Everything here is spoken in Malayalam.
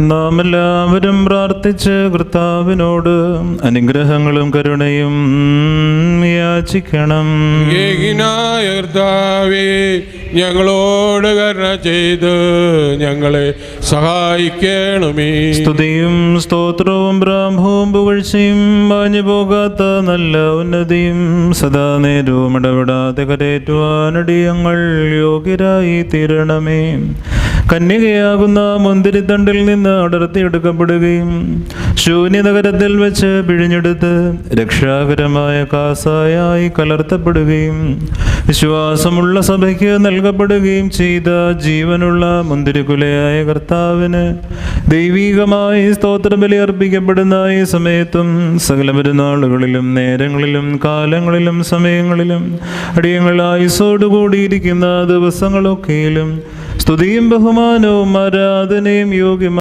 നാം എല്ലാവരും പ്രാർത്ഥിച്ച് കർത്താവിനോട് അനുഗ്രഹങ്ങളും കരുണയും യാചിക്കണം. കർത്താവേ, ഞങ്ങളോട് കരുണ ചെയ്ത് ഞങ്ങളെ സഹായിക്കണമേ. സ്തുതിയും സ്തോത്രവും പ്രാഭവും പുകഴ്ചയും വാഞ്ഞു പോകാത്ത നല്ല ഉന്നതിയും സദാ നേരവും ഇടപെടാതെ കരേറ്റുവാനടിയങ്ങൾ യോഗ്യരായി തീരണമേ. കന്യകയാകുന്ന മുന്തിരിത്തണ്ടിൽ നിന്ന് അടർത്തിയെടുക്കപ്പെടുകയും ശൂന്യനഗരത്തിൽ വെച്ച് പിഴിഞ്ഞെടുത്ത് രക്ഷാകരമായ കാസായി കലർത്തപ്പെടുകയും വിശ്വാസമുള്ള സഭയ്ക്ക് നൽകപ്പെടുകയും ചെയ്ത ജീവനുള്ള മുന്തിരിക്കുലയായ കർത്താവിന് ദൈവീകമായി സ്തോത്രബലി അർപ്പിക്കപ്പെടുന്ന ഈ സമയത്തും സകല പെരുന്നാളുകളിലും നേരങ്ങളിലും കാലങ്ങളിലും സമയങ്ങളിലും അടിയങ്ങൾ ആയുസ്സോടുകൂടിയിരിക്കുന്ന ദിവസങ്ങളൊക്കെയിലും സ്തുതിയും ബഹുമാനവും ആരാധനയും യോഗ്യമായ